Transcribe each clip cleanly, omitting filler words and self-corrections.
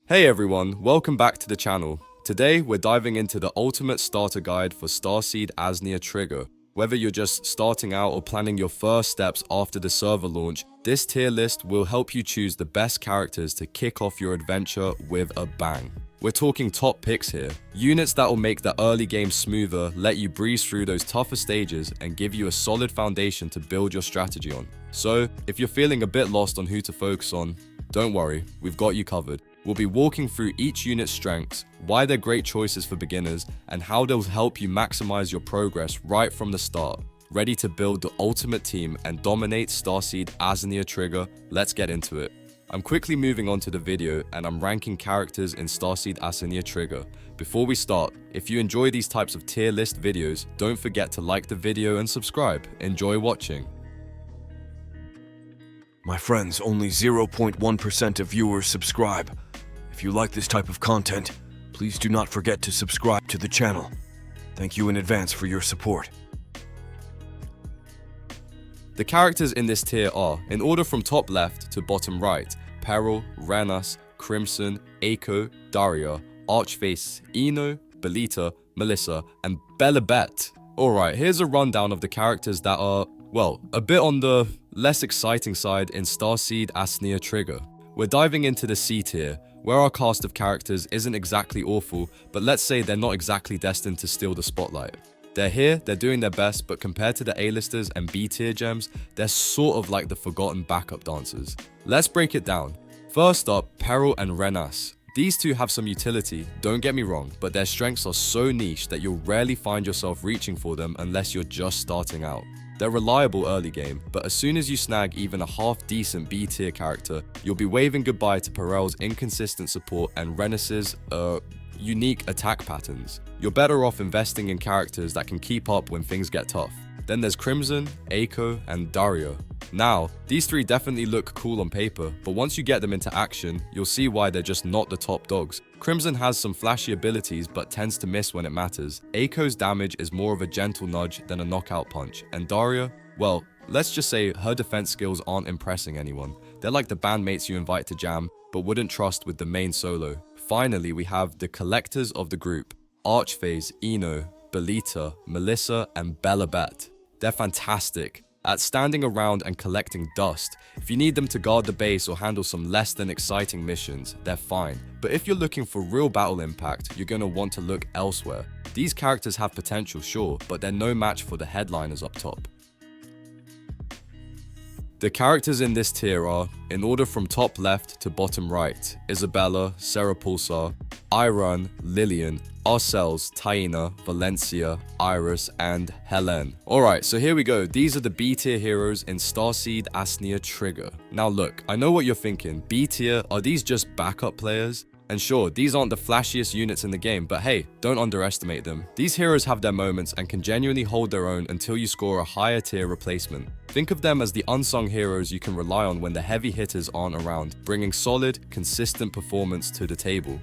Hey everyone, welcome back to the channel. Today we're diving into the ultimate starter guide for Starseed Asnia Trigger. Whether you're just starting out or planning your first steps after the server launch, this tier list will help you choose the best characters to kick off your adventure with a bang. We're talking top picks here, units that will make the early game smoother, let you breeze through those tougher stages and give you a solid foundation to build your strategy on. So, if you're feeling a bit lost on who to focus on, don't worry, we've got you covered. We'll be walking through each unit's strengths, why they're great choices for beginners, and how they'll help you maximize your progress right from the start. Ready to build the ultimate team and dominate Starseed Asnia Trigger? Let's get into it. I'm quickly moving on to the video and I'm ranking characters in Starseed Asnia Trigger. Before we start, if you enjoy these types of tier list videos, don't forget to like the video and subscribe. Enjoy watching. My friends, only 0.1% of viewers subscribe. If you like this type of content, please do not forget to subscribe to the channel. Thank you in advance for your support. The characters in this tier are, in order from top left to bottom right, Peril, Renas, Crimson, Echo, Daria, Archface, Eno, Belita, Melissa, and Belabet. Alright, here's a rundown of the characters that are, well, a bit on the less exciting side in Starseed Asnia Trigger. We're diving into the C tier, where our cast of characters isn't exactly awful, but let's say they're not exactly destined to steal the spotlight. They're here, they're doing their best, but compared to the A-listers and B-tier gems, they're sort of like the forgotten backup dancers. Let's break it down. First up, Peril and Renas. These two have some utility, don't get me wrong, but their strengths are so niche that you'll rarely find yourself reaching for them unless you're just starting out. They're reliable early game, but as soon as you snag even a half-decent B-tier character, you'll be waving goodbye to Peril's inconsistent support and Renas's, unique attack patterns. You're better off investing in characters that can keep up when things get tough. Then there's Crimson, Echo, and Daria. Now, these three definitely look cool on paper, but once you get them into action, you'll see why they're just not the top dogs. Crimson has some flashy abilities but tends to miss when it matters. Echo's damage is more of a gentle nudge than a knockout punch, and Daria, well, let's just say her defense skills aren't impressing anyone. They're like the bandmates you invite to jam, but wouldn't trust with the main solo. Finally, we have the collectors of the group, Archface, Eno, Belita, Melissa, and Belabet. They're fantastic at standing around and collecting dust. If you need them to guard the base or handle some less than exciting missions, they're fine. But if you're looking for real battle impact, you're gonna want to look elsewhere. These characters have potential, sure, but they're no match for the headliners up top. The characters in this tier are, in order from top left to bottom right, Isabella, Sarah Pulsar, Iron, Lillian, Arcels, Taina, Valencia, Iris, and Helen. Alright, so here we go. These are the B tier heroes in Starseed Asnia Trigger. Now look, I know what you're thinking. B tier, are these just backup players? And sure, these aren't the flashiest units in the game, but hey, don't underestimate them. These heroes have their moments and can genuinely hold their own until you score a higher tier replacement. Think of them as the unsung heroes you can rely on when the heavy hitters aren't around, bringing solid, consistent performance to the table.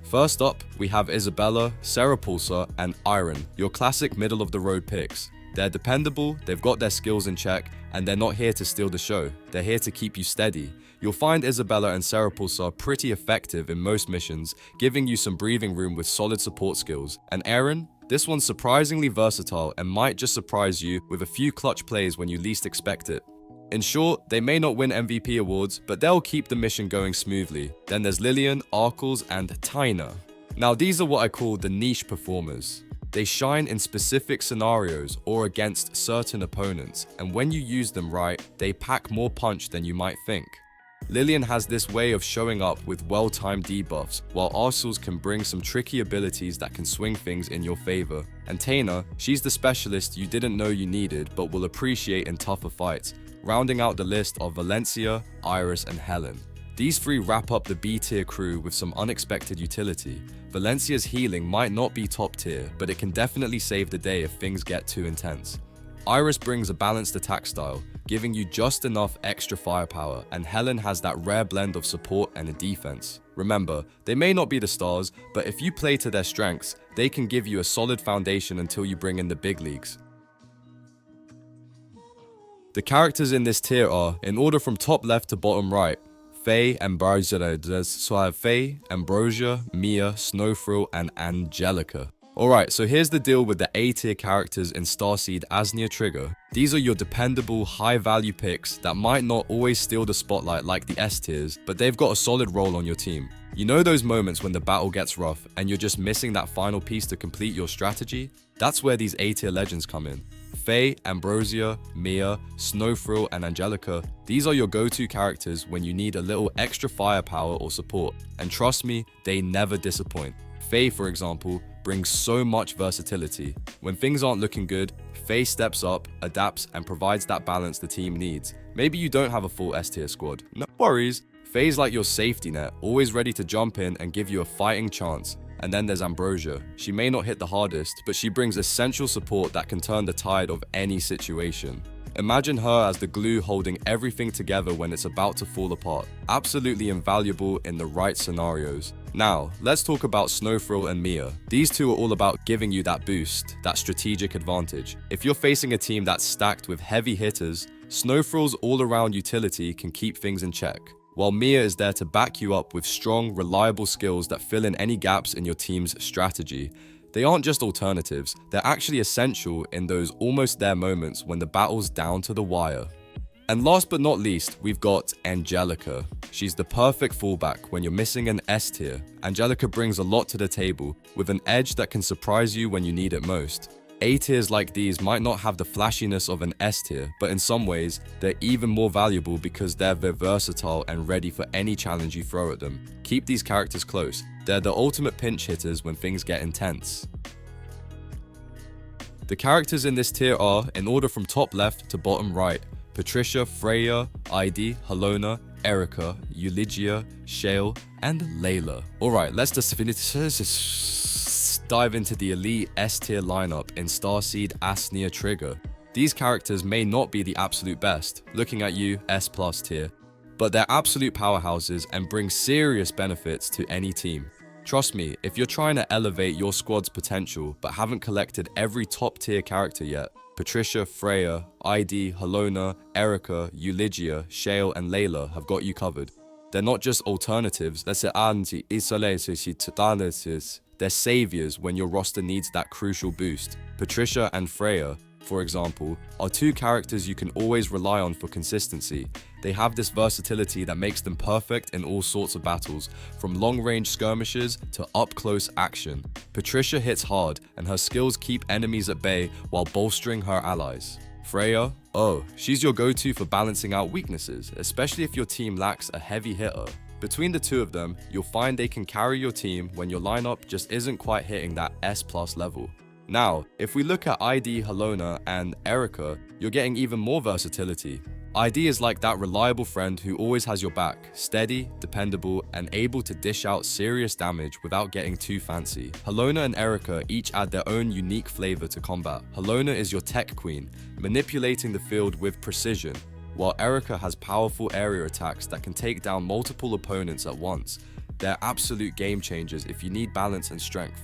First up, we have Isabella, Sarah Pulsar, and Iron, your classic middle-of-the-road picks. They're dependable, they've got their skills in check, and they're not here to steal the show. They're here to keep you steady. You'll find Isabella and Sarah Pulsar pretty effective in most missions, giving you some breathing room with solid support skills. And Aaron? This one's surprisingly versatile and might just surprise you with a few clutch plays when you least expect it. In short, they may not win MVP awards, but they'll keep the mission going smoothly. Then there's Lillian, Arkles, and Taina. Now these are what I call the niche performers. They shine in specific scenarios or against certain opponents, and when you use them right, they pack more punch than you might think. Lillian has this way of showing up with well-timed debuffs, while Arcels can bring some tricky abilities that can swing things in your favor. And Taina, she's the specialist you didn't know you needed but will appreciate in tougher fights. Rounding out the list are Valencia, Iris, and Helen. These three wrap up the B-tier crew with some unexpected utility. Valencia's healing might not be top tier, but it can definitely save the day if things get too intense. Iris brings a balanced attack style, giving you just enough extra firepower, and Helen has that rare blend of support and a defense. Remember, they may not be the stars, but if you play to their strengths, they can give you a solid foundation until you bring in the big leagues. The characters in this tier are, in order from top left to bottom right, Faye, Ambrosia, so I have Faye, Ambrosia, Mia, Snowfrill, and Angelica. Alright, so here's the deal with the A tier characters in Starseed Asnia Trigger. These are your dependable, high value picks that might not always steal the spotlight like the S tiers, but they've got a solid role on your team. You know those moments when the battle gets rough and you're just missing that final piece to complete your strategy? That's where these A tier legends come in. Faye, Ambrosia, Mia, Snowfrill, and Angelica, these are your go-to characters when you need a little extra firepower or support, and trust me, they never disappoint. Faye, for example, brings so much versatility. When things aren't looking good, Faye steps up, adapts, and provides that balance the team needs. Maybe you don't have a full S tier squad. No worries. Faye's like your safety net, always ready to jump in and give you a fighting chance. And then there's Ambrosia. She may not hit the hardest, but she brings essential support that can turn the tide of any situation. Imagine her as the glue holding everything together when it's about to fall apart. Absolutely invaluable in the right scenarios. Now, let's talk about Snowfrill and Mia. These two are all about giving you that boost, that strategic advantage. If you're facing a team that's stacked with heavy hitters, Snowfrill's all-around utility can keep things in check, while Mia is there to back you up with strong, reliable skills that fill in any gaps in your team's strategy. They aren't just alternatives, they're actually essential in those almost there moments when the battle's down to the wire. And last but not least, we've got Angelica. She's the perfect fallback when you're missing an S tier. Angelica brings a lot to the table, with an edge that can surprise you when you need it most. A tiers like these might not have the flashiness of an S tier, but in some ways, they're even more valuable because they're versatile and ready for any challenge you throw at them. Keep these characters close. They're the ultimate pinch hitters when things get intense. The characters in this tier are, in order from top left to bottom right, Patricia, Freya, Heidi, Helona, Erica, Euligia, Shale, and Layla. Alright, let's just dive into the elite S tier lineup in Starseed Asnia Trigger. These characters may not be the absolute best, looking at you, S+ tier, but they're absolute powerhouses and bring serious benefits to any team. Trust me, if you're trying to elevate your squad's potential but haven't collected every top tier character yet, Patricia, Freya, ID, Helona, Erica, Euligia, Shale, and Layla have got you covered. They're not just alternatives, they're saviors when your roster needs that crucial boost. Patricia and Freya, for example, are two characters you can always rely on for consistency. They have this versatility that makes them perfect in all sorts of battles, from long-range skirmishes to up-close action. Patricia hits hard, and her skills keep enemies at bay while bolstering her allies. Freya, she's your go-to for balancing out weaknesses, especially if your team lacks a heavy hitter. Between the two of them, you'll find they can carry your team when your lineup just isn't quite hitting that S+ level. Now, if we look at ID, Helona, and Erica, you're getting even more versatility. ID is like that reliable friend who always has your back, steady, dependable, and able to dish out serious damage without getting too fancy. Helona and Erica each add their own unique flavor to combat. Helona is your tech queen, manipulating the field with precision, while Erica has powerful area attacks that can take down multiple opponents at once. They're absolute game changers if you need balance and strength.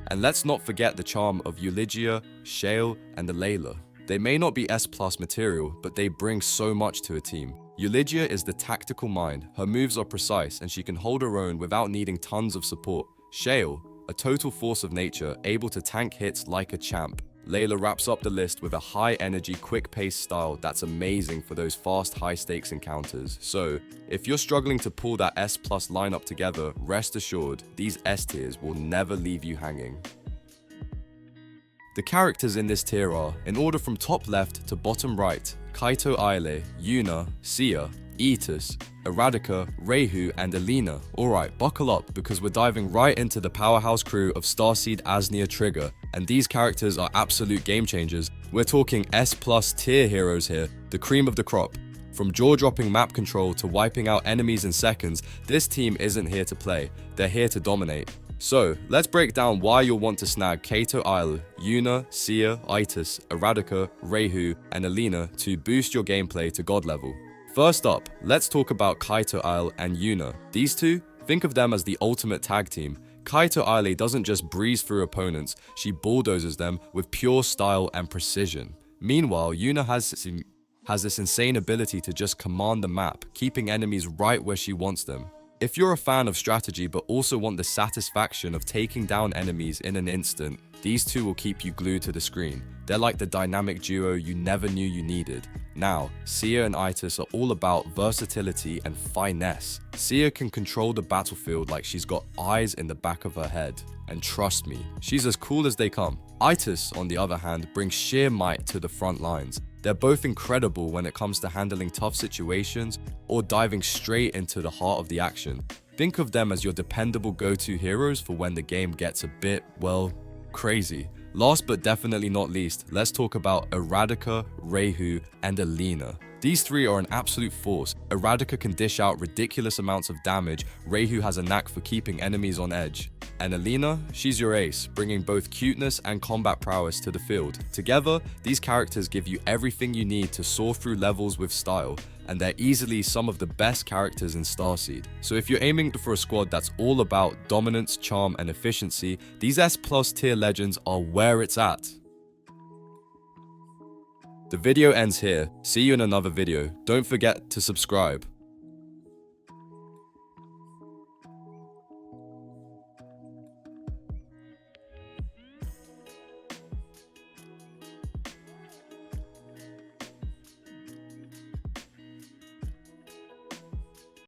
And let's not forget the charm of Euligia, Shale, and Layla. They may not be S+ material, but they bring so much to a team. Euligia is the tactical mind, her moves are precise and she can hold her own without needing tons of support. Shale, a total force of nature, able to tank hits like a champ. Layla wraps up the list with a high-energy, quick-paced style that's amazing for those fast, high-stakes encounters. So, if you're struggling to pull that S+ lineup together, rest assured, these S tiers will never leave you hanging. The characters in this tier are, in order from top left to bottom right, Kaito Aile, Yuna, Sia, Aetus, Eradika, Reihu, and Alina. Alright, buckle up because we're diving right into the powerhouse crew of Starseed Asnia Trigger, and these characters are absolute game changers. We're talking S+ tier heroes here, the cream of the crop. From jaw-dropping map control to wiping out enemies in seconds, this team isn't here to play, they're here to dominate. So, let's break down why you'll want to snag Kaito Aile, Yuna, Sia, Aetus, Eradika, Reihu, and Alina to boost your gameplay to god level. First up, let's talk about Kaito Aile and Yuna. These two, think of them as the ultimate tag team. Kaito Aile doesn't just breeze through opponents, she bulldozes them with pure style and precision. Meanwhile, Yuna has has this insane ability to just command the map, keeping enemies right where she wants them. If you're a fan of strategy but also want the satisfaction of taking down enemies in an instant, these two will keep you glued to the screen. They're like the dynamic duo you never knew you needed. Now, Sia and Itis are all about versatility and finesse. Sia can control the battlefield like she's got eyes in the back of her head. And trust me, she's as cool as they come. Itis, on the other hand, brings sheer might to the front lines. They're both incredible when it comes to handling tough situations or diving straight into the heart of the action. Think of them as your dependable go-to heroes for when the game gets a bit, well, crazy. Last but definitely not least, let's talk about Eradika, Reihu, and Alina. These three are an absolute force. Eradika can dish out ridiculous amounts of damage, Reihu has a knack for keeping enemies on edge. And Alina, she's your ace, bringing both cuteness and combat prowess to the field. Together, these characters give you everything you need to soar through levels with style, and they're easily some of the best characters in Starseed. So if you're aiming for a squad that's all about dominance, charm, and efficiency, these S+ tier legends are where it's at. The video ends here. See you in another video. Don't forget to subscribe.